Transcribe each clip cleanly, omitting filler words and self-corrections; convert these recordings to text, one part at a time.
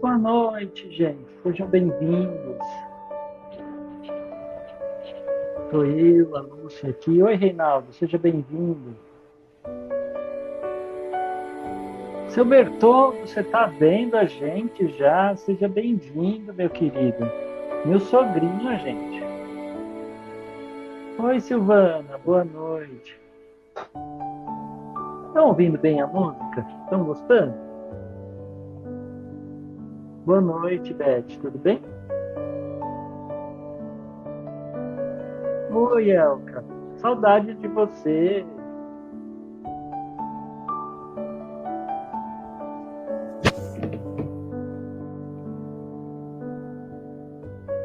Boa noite, gente. Sejam bem-vindos. Sou eu, a Lúcia aqui. Oi, Reinaldo. Seja bem-vindo. Seu Bertoldo, você está vendo a gente já? Seja bem-vindo, meu querido. Meu sogrinho, gente. Oi, Silvana. Boa noite. Estão ouvindo bem a música? Estão gostando? Boa noite, Beth. Tudo bem? Oi, Elka. Saudade de você.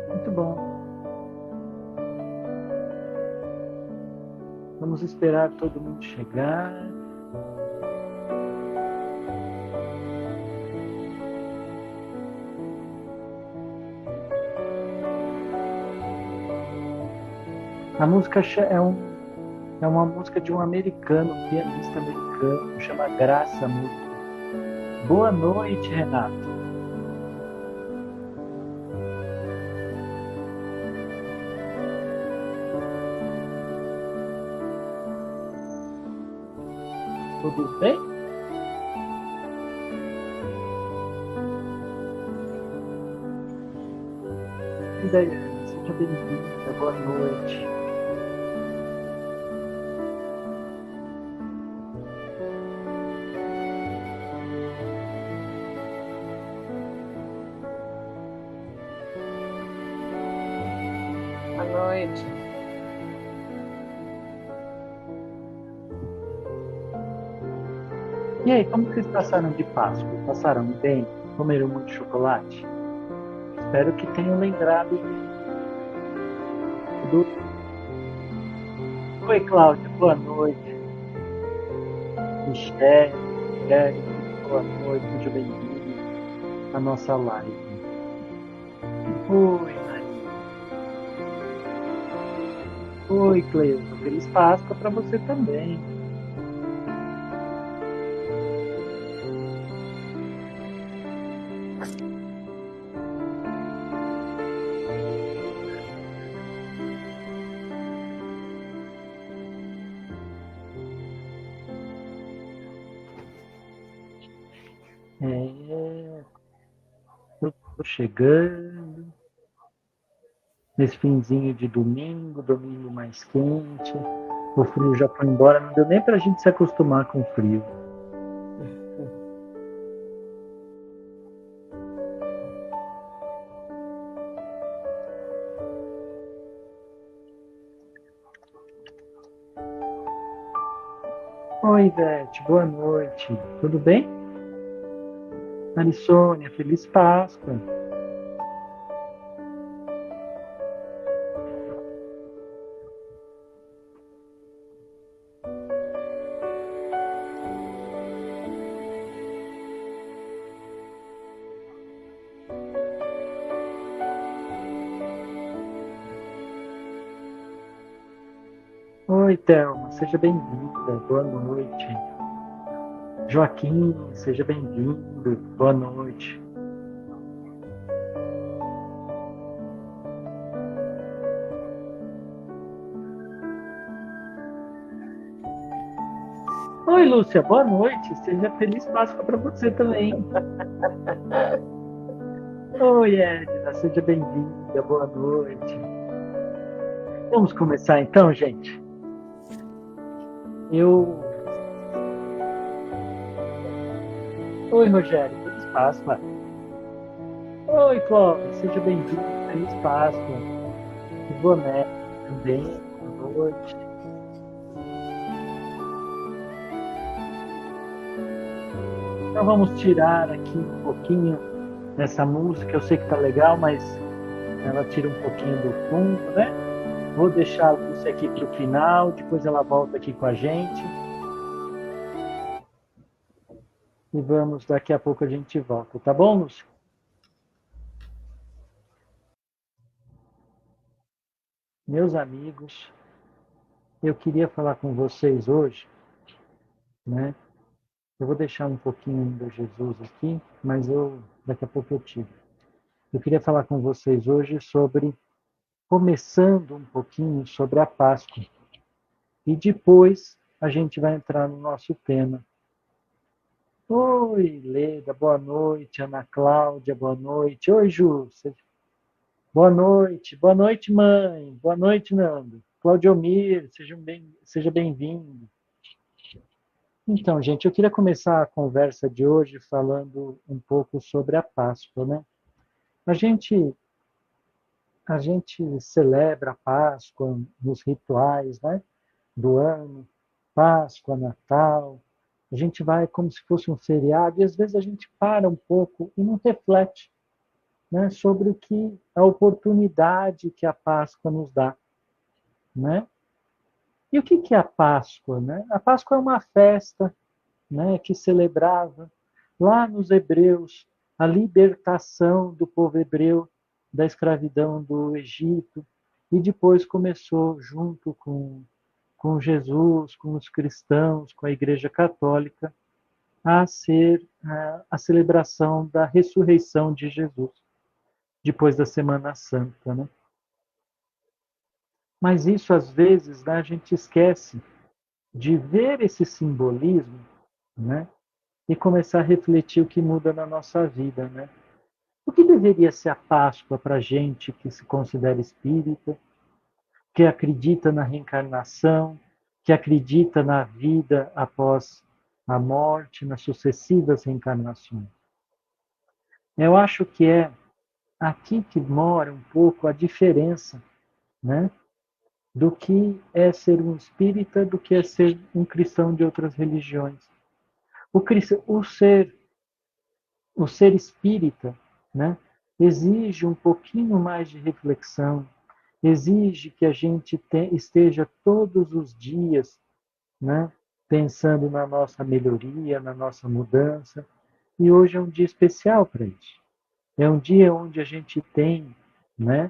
Muito bom. Vamos esperar todo mundo chegar. A música é uma música de um americano, um pianista americano, chama Graça Música. Boa noite, Renato. Tudo bem? E daí, seja bem-vinda, boa noite. Boa noite. E aí, como vocês passaram de Páscoa? Passaram bem? Comeram muito chocolate? Espero que tenham lembrado do... Oi, Cláudia, boa noite. Michele, boa noite, seja bem-vindo à nossa live. Oi, Maria. Oi, Cleusa. Feliz Páscoa para você também. Eu tô chegando. Nesse finzinho de domingo mais quente. O frio já foi embora, não deu nem pra gente se acostumar com o frio. Oi, Ivete, boa noite. Tudo bem? Marissônia, feliz Páscoa. Oi, Thelma, seja bem-vinda. Boa noite. Joaquim, seja bem-vindo. Boa noite. Oi, Lúcia, boa noite. Seja feliz Páscoa para você também. Oi, Edna, seja bem-vinda. Boa noite. Vamos começar então, gente? Oi, Rogério, feliz Páscoa. Oi, Clóvis, seja bem-vindo. Feliz Páscoa. Boné também. Boa noite. Então vamos tirar aqui um pouquinho dessa música. Eu sei que tá legal, mas ela tira um pouquinho do fundo, né? Vou deixar a Lúcia aqui para o final, depois ela volta aqui com a gente. E vamos, daqui a pouco a gente volta, tá bom, Lúcia? Meus amigos, eu queria falar com vocês hoje, né? Eu vou deixar um pouquinho do Jesus aqui, mas eu daqui a pouco eu tiro. Eu queria falar com vocês hoje sobre, começando um pouquinho sobre a Páscoa. E depois a gente vai entrar no nosso tema. Oi, Leda, boa noite. Ana Cláudia, boa noite. Oi, Ju. Boa noite. Boa noite, mãe. Boa noite, Nando. Claudiomir, seja bem-vindo. Então, gente, eu queria começar a conversa de hoje falando um pouco sobre a Páscoa, né? A gente, a gente celebra a Páscoa nos rituais, né, do ano, Páscoa, Natal. A gente vai como se fosse um feriado e às vezes a gente para um pouco e não reflete, né, sobre o que a oportunidade que a Páscoa nos dá, né? E o que é a Páscoa, né? A Páscoa é uma festa, né, que celebrava lá nos hebreus a libertação do povo hebreu da escravidão do Egito e depois começou junto com Jesus, com os cristãos, com a Igreja Católica, a ser a celebração da ressurreição de Jesus, depois da Semana Santa, né? Mas isso às vezes, né, a gente esquece de ver esse simbolismo, né, e começar a refletir o que muda na nossa vida, né? O que deveria ser a Páscoa para a gente que se considera espírita, que acredita na reencarnação, que acredita na vida após a morte, nas sucessivas reencarnações? Eu acho que é aqui que mora um pouco a diferença, né, do que é ser um espírita, do que é ser um cristão de outras religiões. O o ser espírita, né, exige um pouquinho mais de reflexão, exige que a gente esteja todos os dias, né, pensando na nossa melhoria, na nossa mudança. E hoje é um dia especial para isso. É um dia onde a gente tem, né,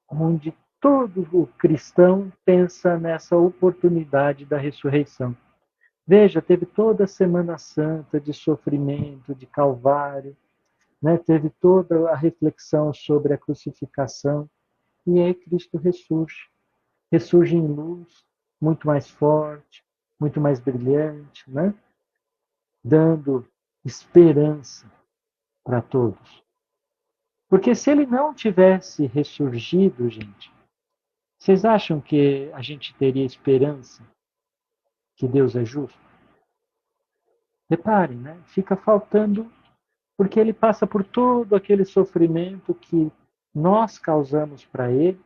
onde todo o cristão pensa nessa oportunidade da ressurreição. Veja, teve toda a Semana Santa de sofrimento, de calvário, né? Teve toda a reflexão sobre a crucificação, e aí Cristo ressurge. Ressurge em luz, muito mais forte, muito mais brilhante, né? Dando esperança para todos. Porque se ele não tivesse ressurgido, gente, vocês acham que a gente teria esperança que Deus é justo? Reparem, né? Fica faltando, porque ele passa por todo aquele sofrimento que nós causamos para ele,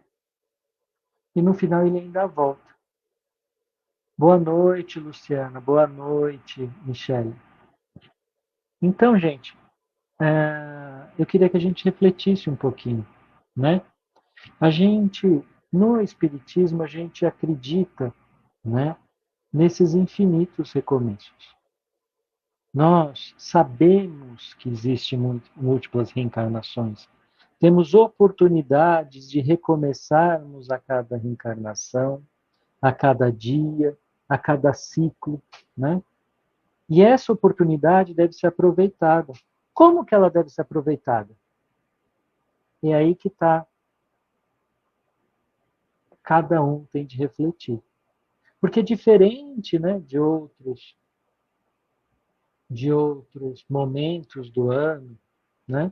e no final ele ainda volta. Boa noite, Luciana. Boa noite, Michele. Então, gente, eu queria que a gente refletisse um pouquinho, né? A gente, no Espiritismo, a gente acredita, né, nesses infinitos recomeços. Nós sabemos que existem múltiplas reencarnações. Temos oportunidades de recomeçarmos a cada reencarnação, a cada dia, a cada ciclo, né? E essa oportunidade deve ser aproveitada. Como que ela deve ser aproveitada? É aí que está. Cada um tem de refletir. Porque diferente, né, de outros momentos do ano, né?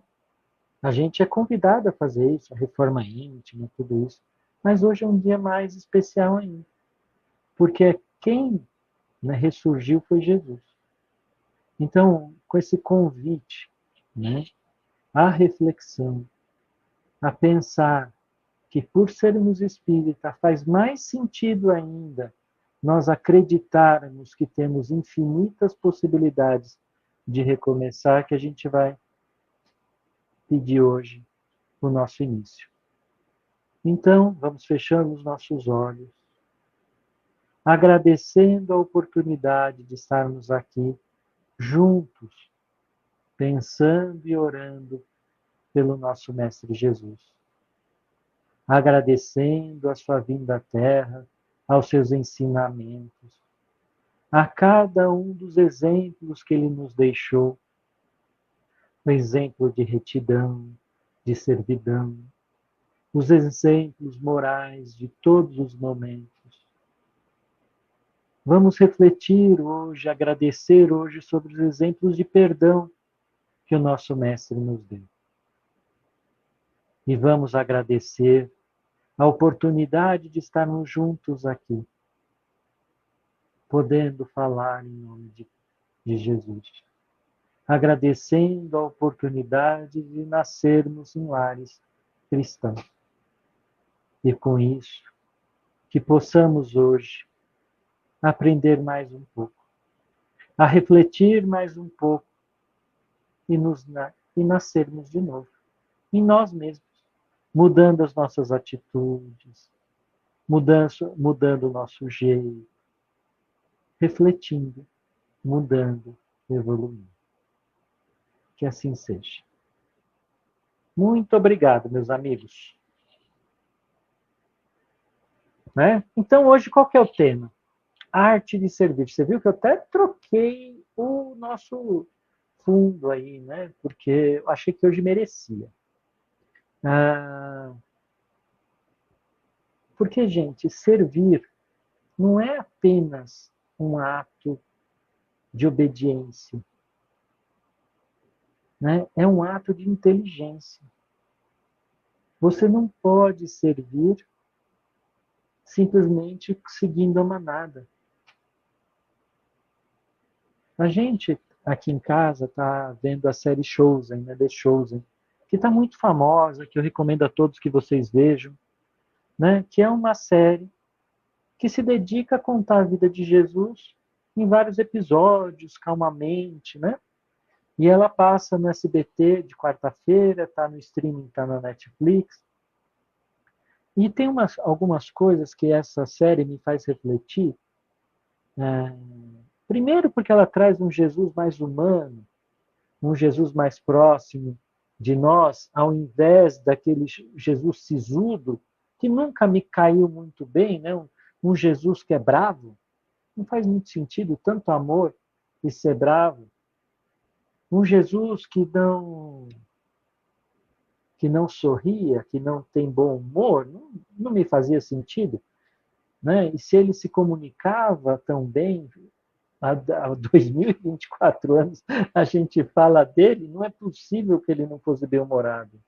A gente é convidado a fazer isso, a reforma íntima, tudo isso. Mas hoje é um dia mais especial ainda. Porque quem, né, ressurgiu foi Jesus. Então, com esse convite, né, à reflexão, a pensar que por sermos espírita faz mais sentido ainda nós acreditarmos que temos infinitas possibilidades de recomeçar, que a gente vai pedir hoje o nosso início. Então, vamos fechando os nossos olhos, agradecendo a oportunidade de estarmos aqui juntos, pensando e orando pelo nosso Mestre Jesus, agradecendo a sua vinda à Terra, aos seus ensinamentos, a cada um dos exemplos que ele nos deixou, o exemplo de retidão, de servidão, os exemplos morais de todos os momentos. Vamos refletir hoje, agradecer hoje sobre os exemplos de perdão que o nosso Mestre nos deu. E vamos agradecer a oportunidade de estarmos juntos aqui, podendo falar em nome de Jesus. Agradecendo a oportunidade de nascermos em lares cristãos. E com isso, que possamos hoje aprender mais um pouco, a refletir mais um pouco e nascermos de novo, em nós mesmos, mudando as nossas atitudes, mudando o nosso jeito, refletindo, mudando, evoluindo. Que assim seja. Muito obrigado, meus amigos. Né? Então, hoje, qual que é o tema? Arte de servir. Você viu que eu até troquei o nosso fundo aí, né? Porque eu achei que hoje merecia. Porque, gente, servir não é apenas um ato de obediência, né? É um ato de inteligência. Você não pode servir simplesmente seguindo a manada. A gente aqui em casa está vendo a série Chosen, né, The Chosen, que está muito famosa, que eu recomendo a todos que vocês vejam, né, que é uma série que se dedica a contar a vida de Jesus em vários episódios, calmamente, né? E ela passa no SBT de quarta-feira, está no streaming, está na Netflix. E tem algumas coisas que essa série me faz refletir. Primeiro, porque ela traz um Jesus mais humano, um Jesus mais próximo de nós, ao invés daquele Jesus sisudo, que nunca me caiu muito bem, né? Um Jesus que é bravo. Não faz muito sentido tanto amor e ser bravo. Um Jesus que não sorria, que não tem bom humor, não me fazia sentido. Né? E se ele se comunicava tão bem, há 2024 anos a gente fala dele, não é possível que ele não fosse bem-humorado.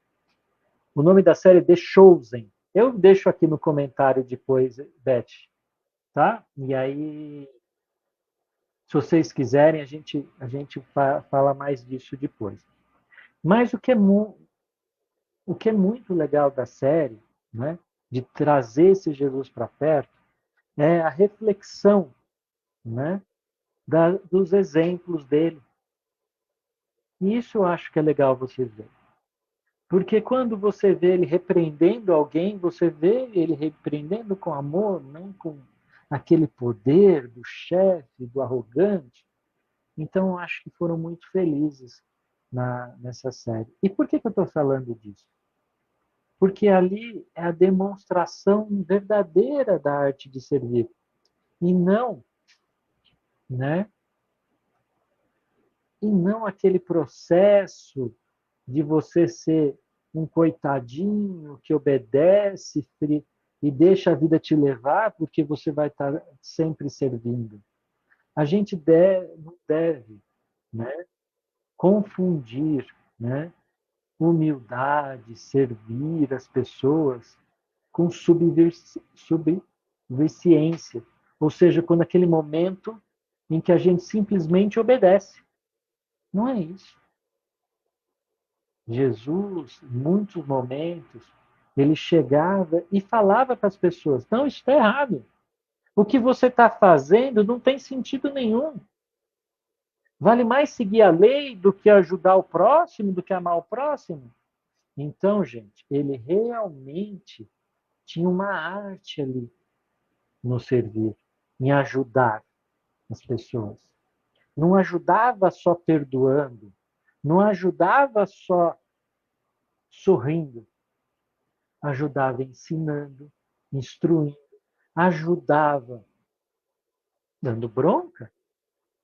O nome da série é The Chosen. Eu deixo aqui no comentário depois, Beth. Tá? E aí, se vocês quiserem, a gente fala mais disso depois. Mas o que é muito legal da série, né, de trazer esse Jesus para perto, é a reflexão, né, dos exemplos dele. E isso eu acho que é legal vocês verem. Porque quando você vê ele repreendendo alguém, você vê ele repreendendo com amor, não com aquele poder do chefe, do arrogante. Então, eu acho que foram muito felizes nessa série. E por que eu estou falando disso? Porque ali é a demonstração verdadeira da arte de servir. E não, né? E não aquele processo de você ser um coitadinho que obedece e deixa a vida te levar porque você vai estar sempre servindo. A gente não deve, né, confundir, né, humildade, servir as pessoas com subserviência. Ou seja, quando aquele momento em que a gente simplesmente obedece. Não é isso. Jesus, em muitos momentos, ele chegava e falava para as pessoas: não, isso está errado. O que você está fazendo não tem sentido nenhum. Vale mais seguir a lei do que ajudar o próximo, do que amar o próximo. Então, gente, ele realmente tinha uma arte ali no servir, em ajudar as pessoas. Não ajudava só perdoando, não ajudava só sorrindo, ajudava ensinando, instruindo, ajudava dando bronca,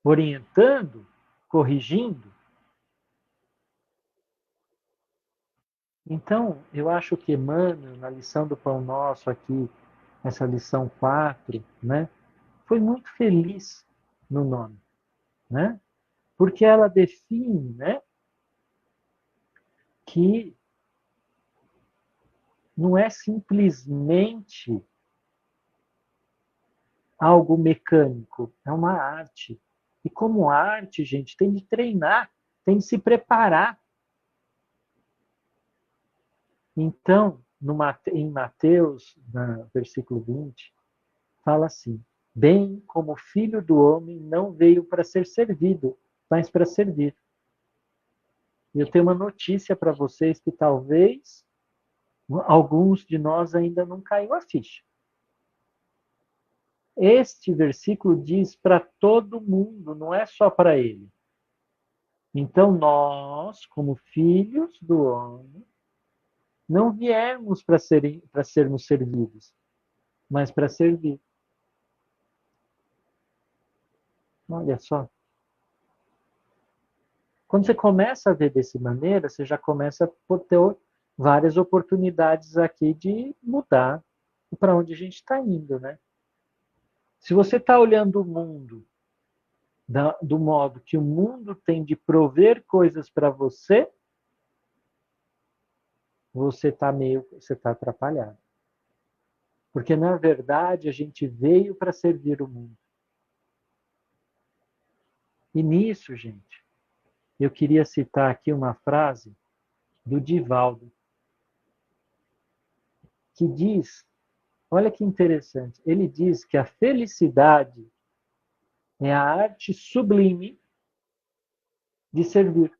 orientando, corrigindo. Então, eu acho que Emmanuel, na lição do Pão Nosso aqui, essa lição 4, né, foi muito feliz no nome, né? Porque ela define, né, que não é simplesmente algo mecânico, é uma arte. E como arte, gente, tem de treinar, tem de se preparar. Então, em Mateus, no versículo 20, fala assim: bem como o filho do homem não veio para ser servido, mas para servir. E eu tenho uma notícia para vocês que talvez alguns de nós ainda não caiu a ficha. Este versículo diz para todo mundo, não é só para ele. Então nós, como filhos do homem, não viemos para sermos servidos, mas para servir. Olha só. Quando você começa a ver dessa maneira, você já começa a ter várias oportunidades aqui de mudar para onde a gente está indo, né? Se você está olhando o mundo do modo que o mundo tem de prover coisas para você, você está atrapalhado. Porque na verdade a gente veio para servir o mundo. E nisso, gente, eu queria citar aqui uma frase do Divaldo, que diz, olha que interessante, ele diz que a felicidade é a arte sublime de servir.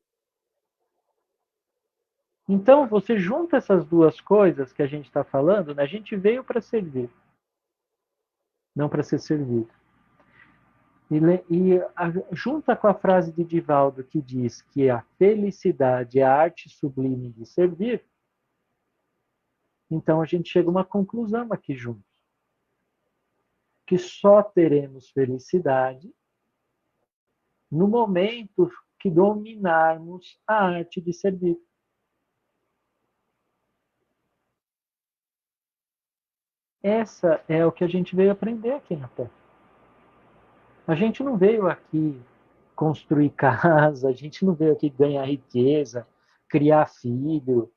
Então, você junta essas duas coisas que a gente está falando, né? A gente veio para servir, não para ser servido. Junta com a frase de Divaldo que diz que a felicidade é a arte sublime de servir, então a gente chega a uma conclusão aqui juntos. Que só teremos felicidade no momento que dominarmos a arte de servir. Essa é o que a gente veio aprender aqui na Terra. A gente não veio aqui construir casa, a gente não veio aqui ganhar riqueza, criar filho,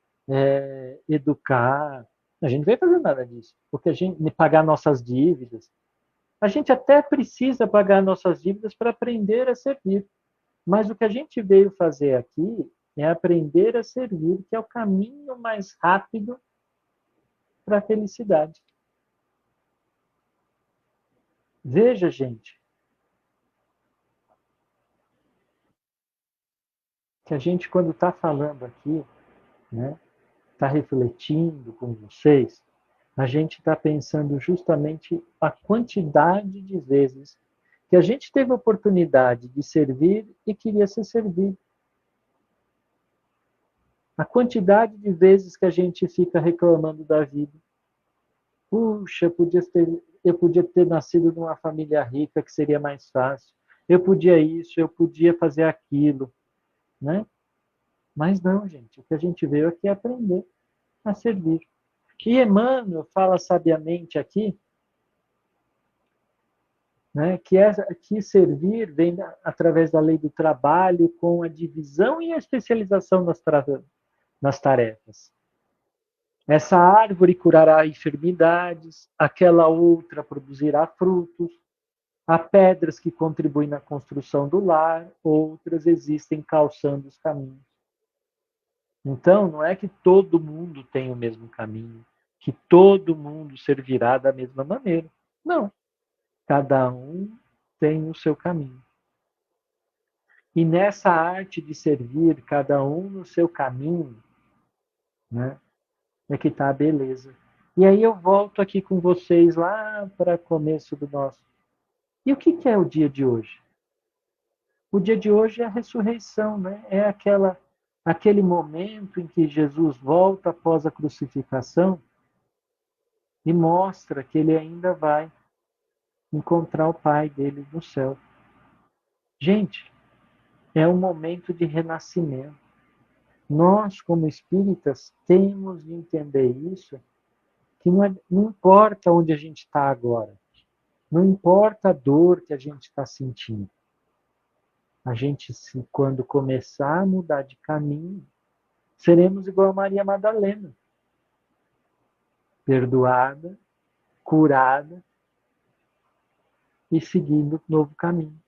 educar. A gente não veio fazer nada disso, porque a gente pagar nossas dívidas. A gente até precisa pagar nossas dívidas para aprender a servir. Mas o que a gente veio fazer aqui é aprender a servir, que é o caminho mais rápido para a felicidade. Veja, gente, que a gente, quando está falando aqui, né, está refletindo com vocês, a gente está pensando justamente a quantidade de vezes que a gente teve a oportunidade de servir e queria ser servido. A quantidade de vezes que a gente fica reclamando da vida. Puxa, eu podia ter nascido numa família rica que seria mais fácil. Eu podia isso, eu podia fazer aquilo, né? Mas não, gente. O que a gente veio aqui é aprender a servir. E Emmanuel fala sabiamente aqui, né, que servir vem através da lei do trabalho com a divisão e a especialização nas tarefas. Essa árvore curará enfermidades, aquela outra produzirá frutos, há pedras que contribuem na construção do lar, outras existem calçando os caminhos. Então, não é que todo mundo tem o mesmo caminho, que todo mundo servirá da mesma maneira. Não. Cada um tem o seu caminho. E nessa arte de servir, cada um no seu caminho, né, é que está a beleza. E aí eu volto aqui com vocês lá para o começo do nosso. E o que é o dia de hoje? O dia de hoje é a ressurreição, né? É aquele momento em que Jesus volta após a crucificação e mostra que ele ainda vai encontrar o Pai dele no céu. Gente, é um momento de renascimento. Nós, como espíritas, temos de entender isso, que não importa onde a gente está agora, não importa a dor que a gente está sentindo. A gente, quando começar a mudar de caminho, seremos igual a Maria Madalena, perdoada, curada e seguindo novo caminho.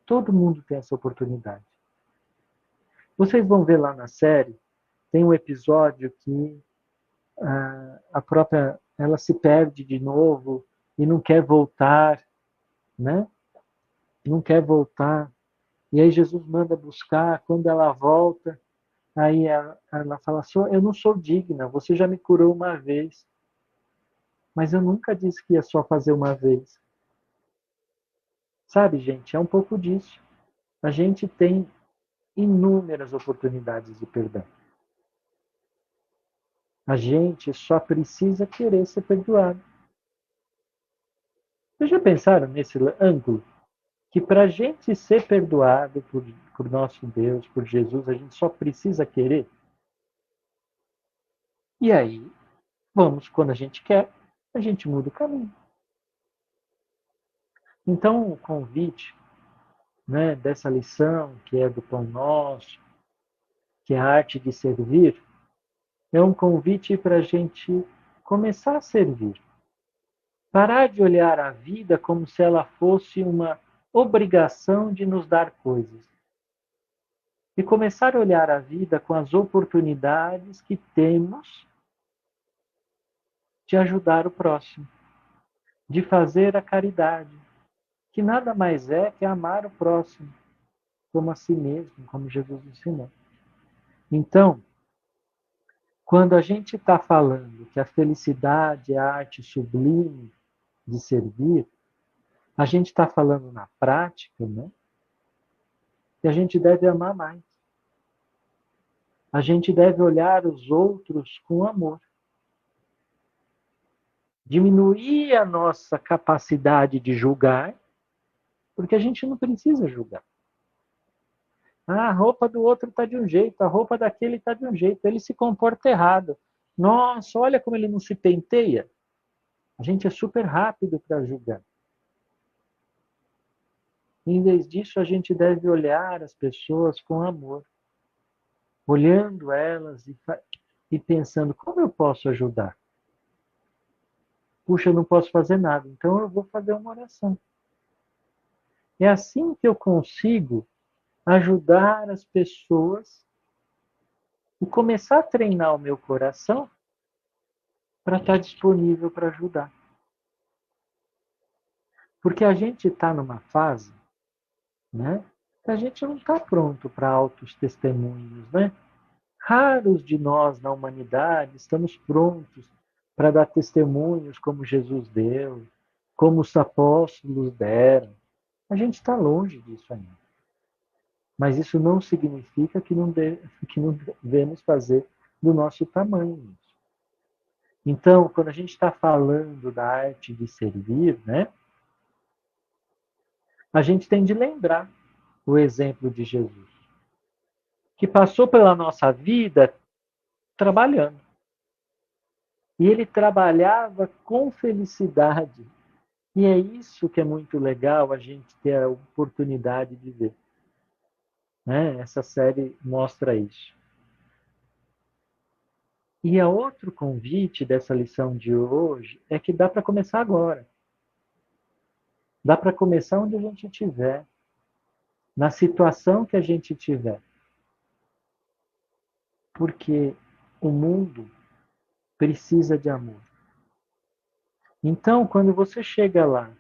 Todo mundo tem essa oportunidade. Vocês vão ver lá na série, tem um episódio que a própria, ela se perde de novo e não quer voltar, né? Não quer voltar. E aí Jesus manda buscar, quando ela volta, aí ela fala assim, eu não sou digna, você já me curou uma vez, mas eu nunca disse que ia só fazer uma vez. Sabe, gente, é um pouco disso. A gente tem inúmeras oportunidades de perdão. A gente só precisa querer ser perdoado. Vocês já pensaram nesse ângulo? Que para a gente ser perdoado por nosso Deus, por Jesus, a gente só precisa querer. E aí, vamos, quando a gente quer, a gente muda o caminho. Então, o convite, né, dessa lição, que é do Pão Nosso, que é a arte de servir, é um convite para a gente começar a servir. Parar de olhar a vida como se ela fosse uma obrigação de nos dar coisas. E começar a olhar a vida com as oportunidades que temos de ajudar o próximo, de fazer a caridade, que nada mais é que amar o próximo, como a si mesmo, como Jesus ensinou. Então, quando a gente está falando que a felicidade é a arte sublime de servir, a gente está falando na prática, né? Que a gente deve amar mais. A gente deve olhar os outros com amor. Diminuir a nossa capacidade de julgar, porque a gente não precisa julgar. Ah, a roupa do outro está de um jeito, a roupa daquele está de um jeito, ele se comporta errado. Nossa, olha como ele não se penteia. A gente é super rápido para julgar. Em vez disso, a gente deve olhar as pessoas com amor, olhando elas e pensando, como eu posso ajudar? Puxa, eu não posso fazer nada, então eu vou fazer uma oração. É assim que eu consigo ajudar as pessoas e começar a treinar o meu coração para estar disponível para ajudar. Porque a gente está numa fase, né, que a gente não está pronto para altos testemunhos, né? Raros de nós na humanidade estamos prontos para dar testemunhos como Jesus deu, como os apóstolos deram. A gente está longe disso ainda. Mas isso não significa que não devemos fazer do nosso tamanho. Então, quando a gente está falando da arte de servir, né, a gente tem de lembrar o exemplo de Jesus, que passou pela nossa vida trabalhando. E ele trabalhava com felicidade. E é isso que é muito legal a gente ter a oportunidade de ver. Né? Essa série mostra isso. E a outro convite dessa lição de hoje é que dá para começar agora. Dá para começar onde a gente estiver, na situação que a gente tiver. Porque o mundo precisa de amor. Então, quando você chega lá,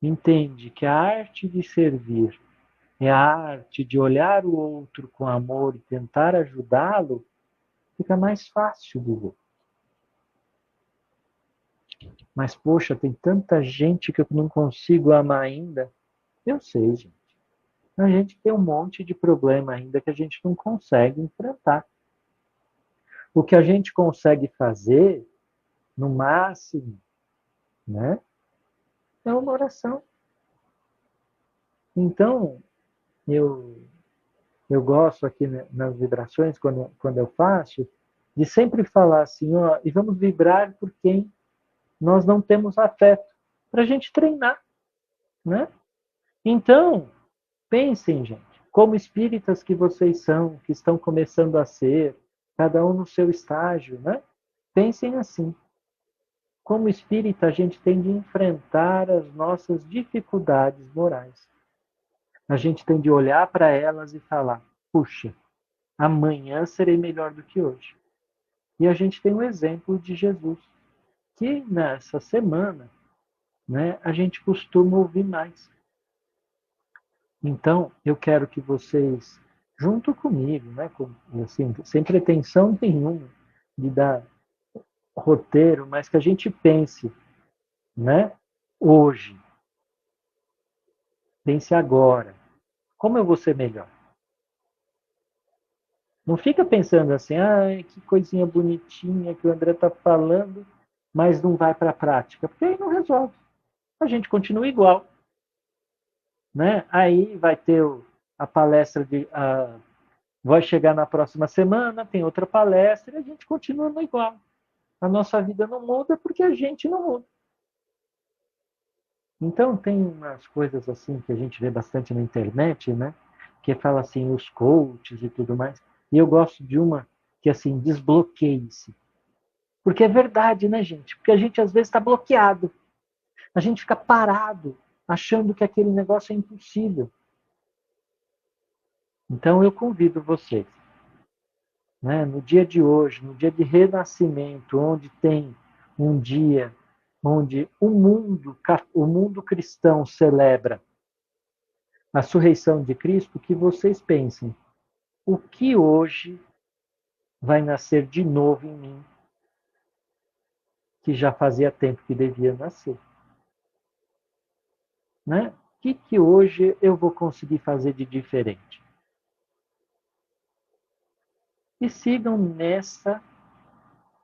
entende que a arte de servir é a arte de olhar o outro com amor e tentar ajudá-lo, fica mais fácil viver. Mas, poxa, tem tanta gente que eu não consigo amar ainda. Eu sei, gente. A gente tem um monte de problema ainda que a gente não consegue enfrentar. O que a gente consegue fazer, no máximo, né, é uma oração. Então, eu eu gosto aqui nas vibrações, quando eu faço, de sempre falar assim, ó, e vamos vibrar por quem nós não temos afeto, para a gente treinar, né? Então, pensem, gente, como espíritas que vocês são, que estão começando a ser, cada um no seu estágio, né? Pensem assim. Como espírita, a gente tem de enfrentar as nossas dificuldades morais. A gente tem de olhar para elas e falar: puxa, amanhã serei melhor do que hoje. E a gente tem o exemplo de Jesus, que nessa semana, né, a gente costuma ouvir mais. Então, eu quero que vocês, junto comigo, né, assim, sem pretensão nenhuma de dar roteiro, mas que a gente pense, né, hoje, pense agora, como eu vou ser melhor? Não fica pensando assim, ah, que coisinha bonitinha que o André está falando, mas não vai para a prática, porque aí não resolve. A gente continua igual, né? Aí vai ter a palestra vai chegar na próxima semana, tem outra palestra e a gente continua no igual. A nossa vida não muda porque a gente não muda. Então tem umas coisas assim que a gente vê bastante na internet, né? Que fala assim, os coaches e tudo mais. E eu gosto de uma que assim, desbloqueie-se. Porque é verdade, né, gente? Porque a gente às vezes está bloqueado. A gente fica parado, achando que aquele negócio é impossível. Então eu convido vocês, né, no dia de hoje, no dia de renascimento, onde tem um dia onde o mundo cristão celebra a ressurreição de Cristo, que vocês pensem: o que hoje vai nascer de novo em mim, que já fazia tempo que devia nascer? Né? O que hoje eu vou conseguir fazer de diferente? E sigam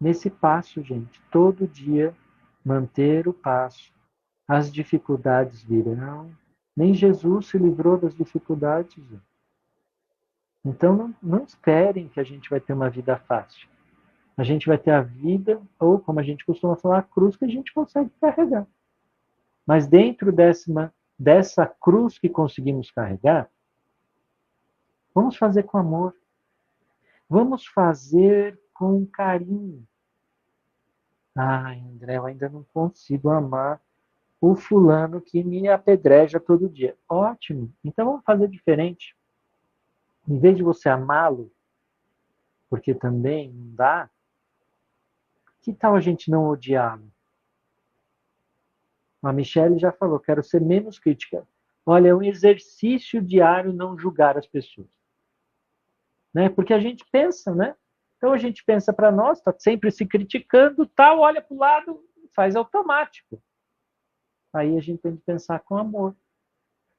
nesse passo, gente. Todo dia manter o passo. As dificuldades virão. Nem Jesus se livrou das dificuldades. Gente. Então não esperem que a gente vai ter uma vida fácil. A gente vai ter a vida, ou como a gente costuma falar, a cruz que a gente consegue carregar. Mas dentro dessa cruz que conseguimos carregar, vamos fazer com amor. Vamos fazer com carinho. Ai, André, eu ainda não consigo amar o fulano que me apedreja todo dia. Ótimo. Então vamos fazer diferente. Em vez de você amá-lo, porque também não dá, que tal a gente não odiá-lo? A Michelle já falou, quero ser menos crítica. Olha, é um exercício diário não julgar as pessoas. Né? Porque a gente pensa, né? Então a gente pensa para nós, está sempre se criticando, tal, olha para o lado, faz automático. Aí a gente tem que pensar com amor.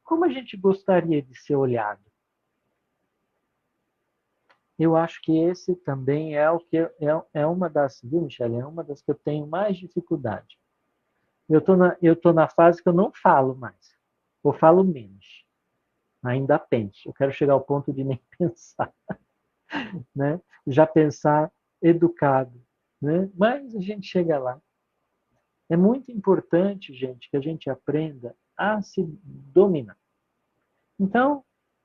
Como a gente gostaria de ser olhado? Eu acho que esse também é o que é uma das, viu, Michele? É uma das que eu tenho mais dificuldade. Eu tô na fase que eu não falo mais. Eu falo menos. Ainda penso. Eu quero chegar ao ponto de nem pensar, né? Já pensar educado, né? Mas a gente chega lá. É muito importante, gente, que a gente aprenda a se dominar. Então,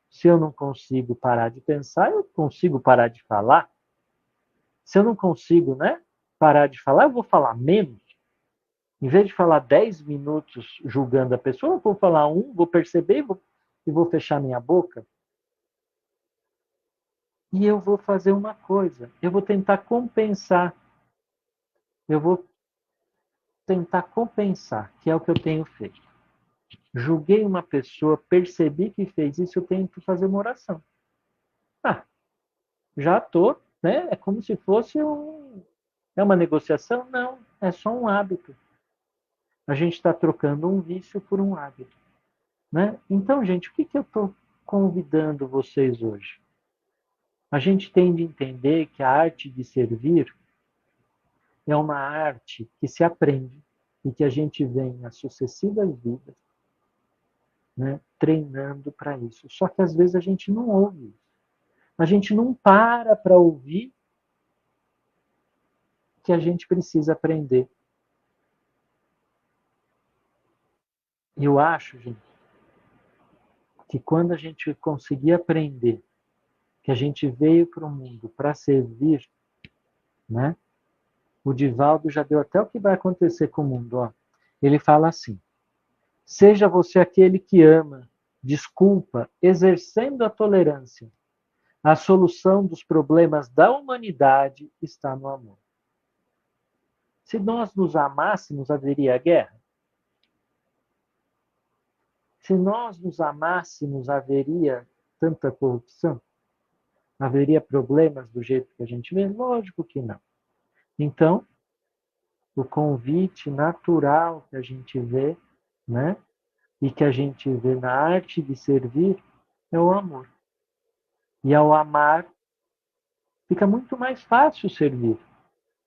se eu não consigo parar de pensar, eu consigo parar de falar. Se eu não consigo, né, parar de falar, eu vou falar menos. Em vez de falar 10 minutos julgando a pessoa, eu vou falar um, vou perceber e vou fechar minha boca. E eu vou fazer uma coisa, eu vou tentar compensar. Eu vou tentar compensar, que é o que eu tenho feito. Julguei uma pessoa, percebi que fez isso, eu tenho que fazer uma oração. Ah, já estou, né? É como se fosse é uma negociação? Não, é só um hábito. A gente está trocando um vício por um hábito. Né? Então, gente, o que eu estou convidando vocês hoje? A gente tem de entender que a arte de servir é uma arte que se aprende e que a gente vem nas sucessivas vidas, né, treinando para isso. Só que às vezes a gente não ouve isso. a gente não para ouvir que a gente precisa aprender. Eu acho, gente, que quando a gente conseguir aprender que a gente veio para o mundo para servir, né? O Divaldo já deu até o que vai acontecer com o mundo. Ó. Ele fala assim: seja você aquele que ama, desculpa, exercendo a tolerância. A solução dos problemas da humanidade está no amor. Se nós nos amássemos, haveria guerra? Se nós nos amássemos, haveria tanta corrupção? Haveria problemas do jeito que a gente vê? Lógico que não. Então, o convite natural que a gente vê, né? E que a gente vê na arte de servir é o amor. E ao amar, fica muito mais fácil servir.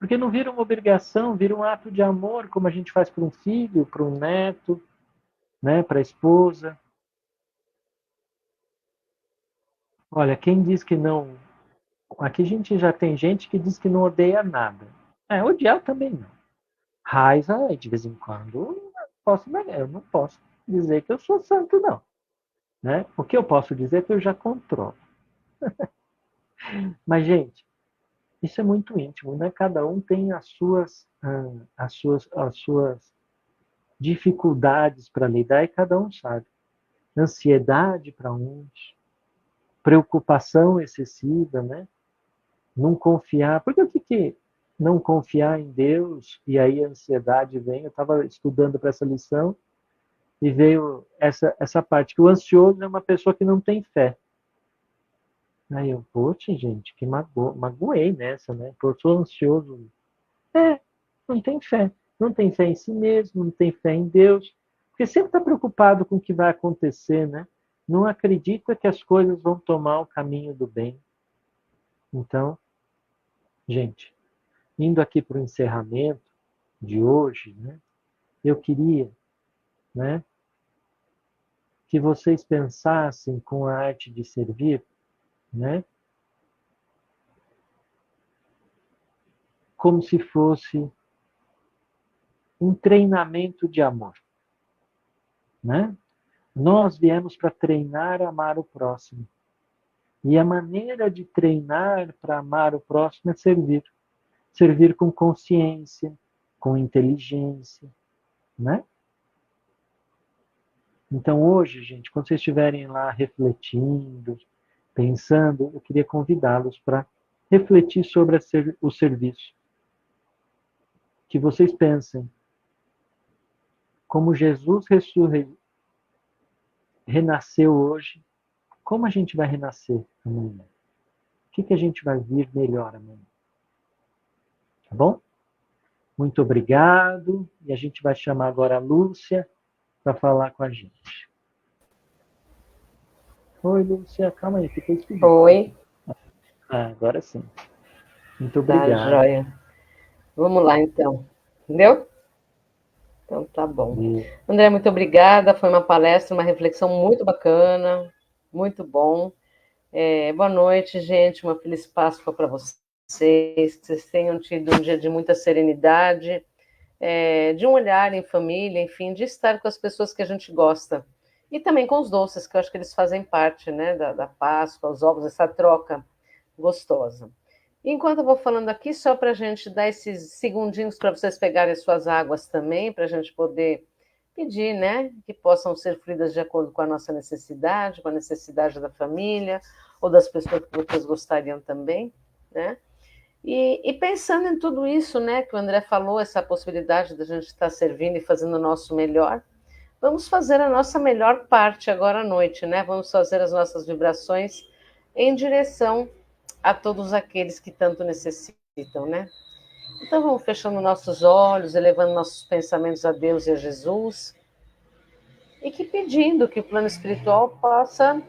Porque não vira uma obrigação, vira um ato de amor, como a gente faz para um filho, para um neto, né? Para a esposa. Olha, quem diz que não. Aqui a gente já tem gente que diz que não odeia nada. Odiar também não. Raiva, de vez em quando, eu não posso dizer que eu sou santo, não. Né? O que eu posso dizer é que eu já controlo. Mas, gente, isso é muito íntimo, né? Cada um tem as suas dificuldades para lidar e cada um sabe. Ansiedade para uns, preocupação excessiva, né? Não confiar. Porque o que não confiar em Deus e aí a ansiedade vem? Eu estava estudando para essa lição e veio essa parte que o ansioso é uma pessoa que não tem fé. Aí eu, poxa, gente, que magoei nessa, né? Pô, eu sou ansioso. Não tem fé. Não tem fé em si mesmo, não tem fé em Deus. Porque sempre está preocupado com o que vai acontecer, né? Não acredita que as coisas vão tomar o caminho do bem. Então, gente, indo aqui para o encerramento de hoje, né? Eu queria, né, que vocês pensassem com a arte de servir, né? Como se fosse um treinamento de amor, né? Nós viemos para treinar a amar o próximo. E a maneira de treinar para amar o próximo é servir. Servir com consciência, com inteligência, né? Então hoje, gente, quando vocês estiverem lá refletindo, pensando, eu queria convidá-los para refletir sobre o serviço. Que vocês pensem como Jesus renasceu hoje, como a gente vai renascer amanhã? O que a gente vai vir melhor amanhã? Tá bom? Muito obrigado. E a gente vai chamar agora a Lúcia para falar com a gente. Oi, Lúcia. Calma aí, fica esquisito. Oi. Agora sim. Muito Tá, obrigado. joia. Vamos lá, então. Entendeu? Então, tá bom. André, muito obrigada. Foi uma palestra, uma reflexão muito bacana, muito bom. Boa noite, gente. Uma feliz Páscoa para vocês. Que vocês tenham tido um dia de muita serenidade, de um olhar em família, enfim, de estar com as pessoas que a gente gosta. E também com os doces, que eu acho que eles fazem parte, né, da Páscoa, os ovos, essa troca gostosa. Enquanto eu vou falando aqui, só para a gente dar esses segundinhos para vocês pegarem suas águas também, para a gente poder pedir, né, que possam ser fluídas de acordo com a nossa necessidade, com a necessidade da família, ou das pessoas que vocês gostariam também, né? E pensando em tudo isso, né, que o André falou, essa possibilidade da gente estar servindo e fazendo o nosso melhor, vamos fazer a nossa melhor parte agora à noite, né? Vamos fazer as nossas vibrações em direção a todos aqueles que tanto necessitam, né? Então vamos fechando nossos olhos, elevando nossos pensamentos a Deus e a Jesus, e que pedindo que o plano espiritual possa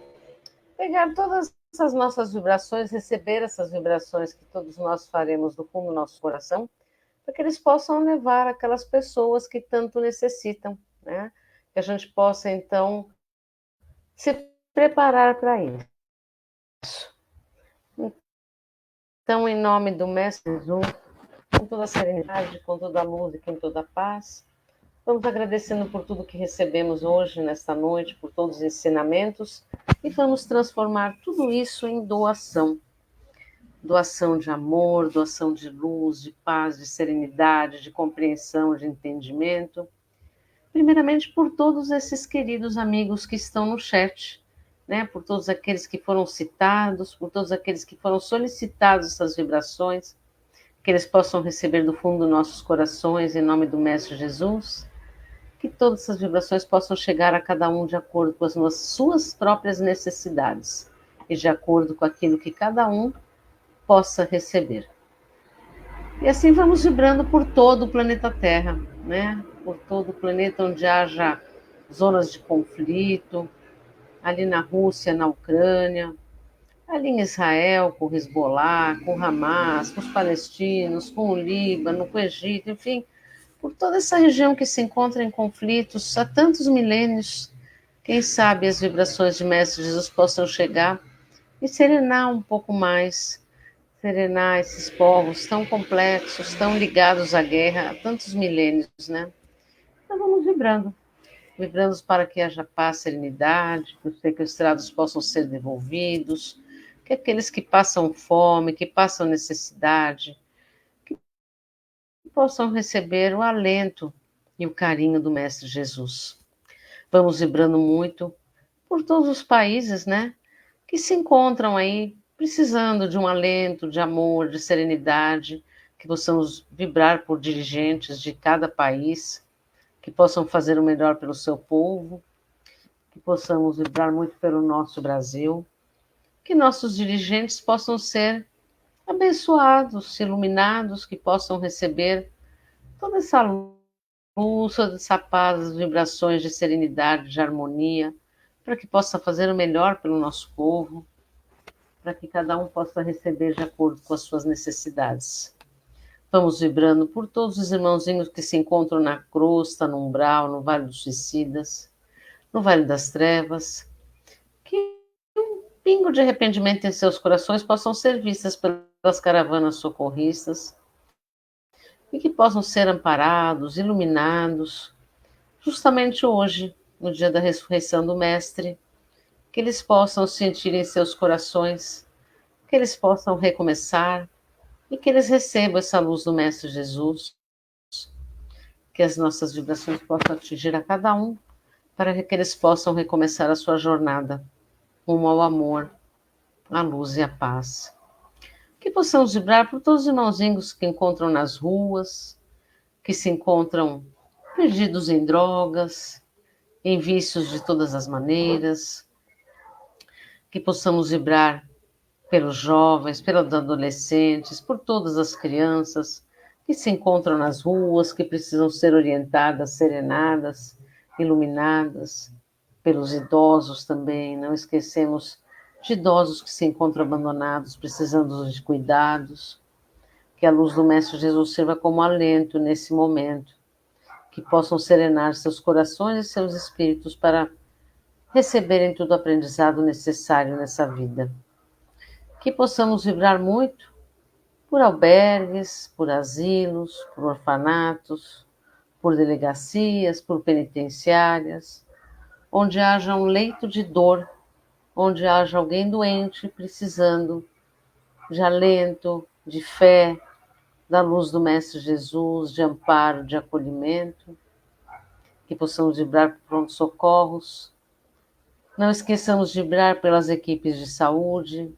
pegar todas essas nossas vibrações, receber essas vibrações que todos nós faremos do fundo do nosso coração, para que eles possam levar aquelas pessoas que tanto necessitam, né? Que a gente possa, então, se preparar para isso. Então, em nome do Mestre Jesus, com toda a serenidade, com toda a luz e com toda a paz, vamos agradecendo por tudo que recebemos hoje, nesta noite, por todos os ensinamentos, e vamos transformar tudo isso em doação. Doação de amor, doação de luz, de paz, de serenidade, de compreensão, de entendimento. Primeiramente por todos esses queridos amigos que estão no chat, né? Por todos aqueles que foram citados, por todos aqueles que foram solicitados essas vibrações, que eles possam receber do fundo dos nossos corações, em nome do Mestre Jesus, que todas essas vibrações possam chegar a cada um de acordo com as suas próprias necessidades e de acordo com aquilo que cada um possa receber. E assim vamos vibrando por todo o planeta Terra, né? Por todo o planeta onde haja zonas de conflito, ali na Rússia, na Ucrânia, ali em Israel, com o Hezbollah, com o Hamas, com os palestinos, com o Líbano, com o Egito, enfim, por toda essa região que se encontra em conflitos há tantos milênios. Quem sabe as vibrações de Mestre Jesus possam chegar e serenar um pouco mais, serenar esses povos tão complexos, tão ligados à guerra há tantos milênios, né? Então vamos vibrando, vibrando para que haja paz, serenidade, que os sequestrados possam ser devolvidos, que aqueles que passam fome, que passam necessidade, que possam receber o alento e o carinho do Mestre Jesus. Vamos vibrando muito por todos os países, né, que se encontram aí precisando de um alento, de amor, de serenidade, que possamos vibrar por dirigentes de cada país, que possam fazer o melhor pelo seu povo, que possamos vibrar muito pelo nosso Brasil, que nossos dirigentes possam ser abençoados, iluminados, que possam receber toda essa luz, toda essa paz, as vibrações de serenidade, de harmonia, para que possa fazer o melhor pelo nosso povo, para que cada um possa receber de acordo com as suas necessidades. Vamos vibrando por todos os irmãozinhos que se encontram na crosta, no umbral, no Vale dos Suicidas, no Vale das Trevas, que um pingo de arrependimento em seus corações possam ser vistas pelas caravanas socorristas e que possam ser amparados, iluminados, justamente hoje, no dia da ressurreição do Mestre, que eles possam sentir em seus corações, que eles possam recomeçar e que eles recebam essa luz do Mestre Jesus, que as nossas vibrações possam atingir a cada um, para que eles possam recomeçar a sua jornada rumo ao amor, à luz e à paz. Que possamos vibrar por todos os irmãozinhos que encontram nas ruas, que se encontram perdidos em drogas, em vícios de todas as maneiras, que possamos vibrar pelos jovens, pelos adolescentes, por todas as crianças que se encontram nas ruas, que precisam ser orientadas, serenadas, iluminadas, pelos idosos também. Não esquecemos de idosos que se encontram abandonados, precisando de cuidados. Que a luz do Mestre Jesus sirva como alento nesse momento, que possam serenar seus corações e seus espíritos para receberem todo o aprendizado necessário nessa vida. Que possamos vibrar muito por albergues, por asilos, por orfanatos, por delegacias, por penitenciárias, onde haja um leito de dor, onde haja alguém doente precisando de alento, de fé, da luz do Mestre Jesus, de amparo, de acolhimento, que possamos vibrar por pronto-socorros. Não esqueçamos de vibrar pelas equipes de saúde,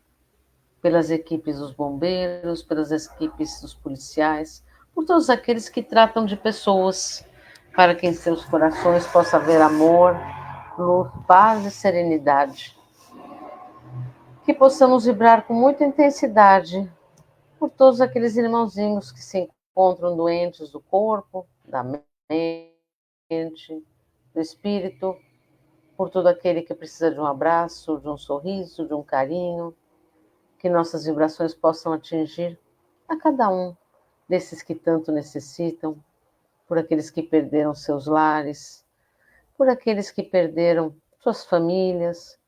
pelas equipes dos bombeiros, pelas equipes dos policiais, por todos aqueles que tratam de pessoas, para que em seus corações possa haver amor, luz, paz e serenidade. Que possamos vibrar com muita intensidade por todos aqueles irmãozinhos que se encontram doentes do corpo, da mente, do espírito, por todo aquele que precisa de um abraço, de um sorriso, de um carinho, que nossas vibrações possam atingir a cada um desses que tanto necessitam, por aqueles que perderam seus lares, por aqueles que perderam suas famílias,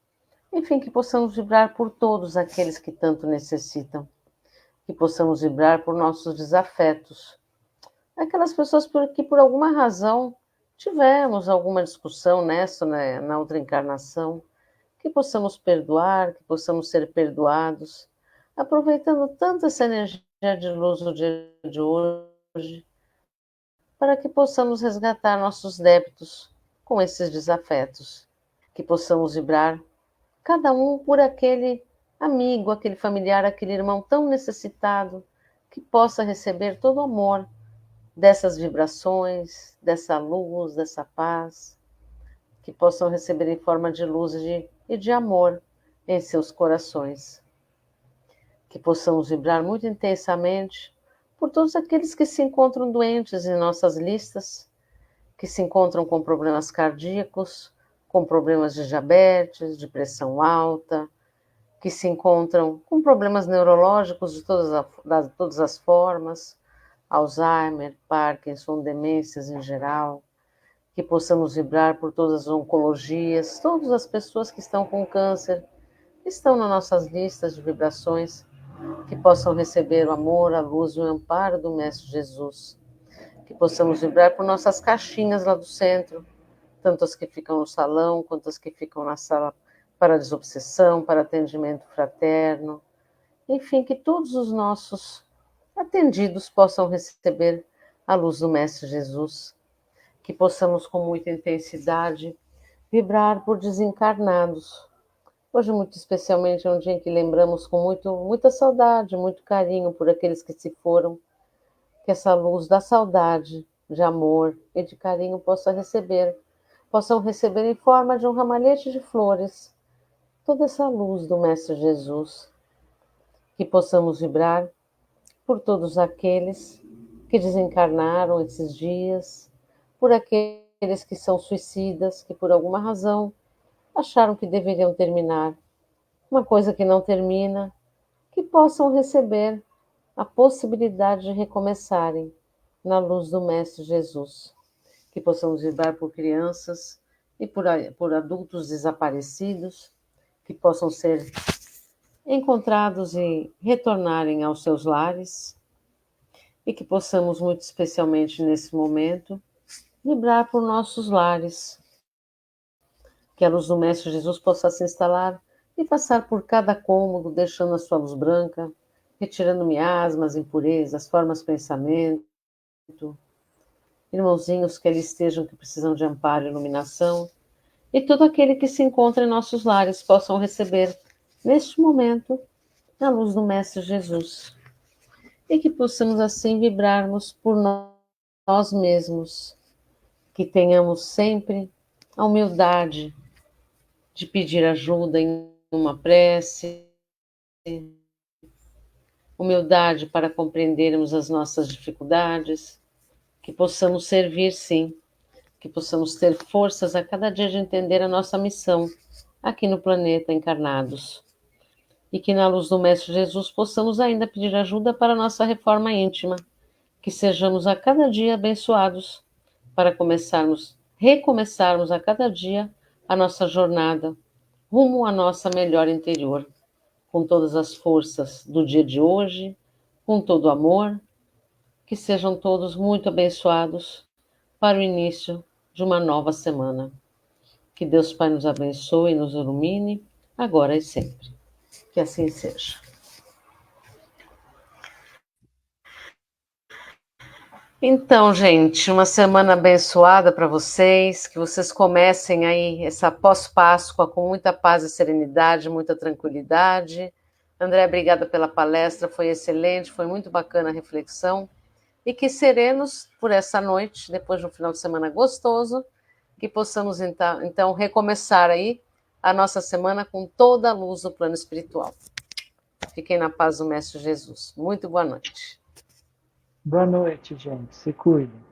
enfim, que possamos vibrar por todos aqueles que tanto necessitam. que possamos vibrar por nossos desafetos. Aquelas pessoas que por alguma razão tivemos alguma discussão nessa, né, na outra encarnação, que possamos perdoar, que possamos ser perdoados, aproveitando tanto essa energia de luz do dia de hoje, para que possamos resgatar nossos débitos com esses desafetos, que possamos vibrar cada um por aquele amigo, aquele familiar, aquele irmão tão necessitado, que possa receber todo o amor dessas vibrações, dessa luz, dessa paz, que possam receber em forma de luz e de amor em seus corações. Que possamos vibrar muito intensamente por todos aqueles que se encontram doentes em nossas listas, que se encontram com problemas cardíacos, com problemas de diabetes, de pressão alta, que se encontram com problemas neurológicos de todas as formas, Alzheimer, Parkinson, demências em geral, que possamos vibrar por todas as oncologias, todas as pessoas que estão com câncer, que estão nas nossas listas de vibrações, que possam receber o amor, a luz e o amparo do Mestre Jesus, que possamos vibrar por nossas caixinhas lá do centro, tanto as que ficam no salão, quanto as que ficam na sala para desobsessão, para atendimento fraterno, enfim, que todos os nossos atendidos possam receber a luz do Mestre Jesus, que possamos com muita intensidade vibrar por desencarnados. Hoje, muito especialmente, é um dia em que lembramos com muita saudade, muito carinho por aqueles que se foram, que essa luz da saudade, de amor e de carinho possam receber em forma de um ramalhete de flores, toda essa luz do Mestre Jesus, que possamos vibrar por todos aqueles que desencarnaram esses dias, por aqueles que são suicidas, que por alguma razão acharam que deveriam terminar uma coisa que não termina, que possam receber a possibilidade de recomeçarem na luz do Mestre Jesus, que possamos vibrar por crianças e por adultos desaparecidos, que possam ser encontrados e retornarem aos seus lares, e que possamos, muito especialmente nesse momento, vibrar por nossos lares, que a luz do Mestre Jesus possa se instalar e passar por cada cômodo, deixando a sua luz branca, retirando miasmas, impurezas, formas de pensamento, irmãozinhos que ali estejam que precisam de amparo e iluminação, e todo aquele que se encontra em nossos lares possam receber, neste momento, a luz do Mestre Jesus. E que possamos assim vibrarmos por nós mesmos, que tenhamos sempre a humildade de pedir ajuda em uma prece, humildade para compreendermos as nossas dificuldades, que possamos servir sim, que possamos ter forças a cada dia de entender a nossa missão aqui no planeta encarnados. E que na luz do Mestre Jesus possamos ainda pedir ajuda para a nossa reforma íntima, que sejamos a cada dia abençoados para recomeçarmos a cada dia a nossa jornada rumo à nossa melhor interior, com todas as forças do dia de hoje, com todo o amor, que sejam todos muito abençoados para o início de uma nova semana. Que Deus Pai nos abençoe e nos ilumine, agora e sempre. Que assim seja. Então, gente, uma semana abençoada para vocês, que vocês comecem aí essa pós-Páscoa com muita paz e serenidade, muita tranquilidade. André, obrigada pela palestra, foi excelente, foi muito bacana a reflexão. E que serenos por essa noite, depois de um final de semana gostoso, que possamos então recomeçar aí a nossa semana com toda a luz do plano espiritual. Fiquem na paz do Mestre Jesus. Muito boa noite. Boa noite, gente. Se cuidem.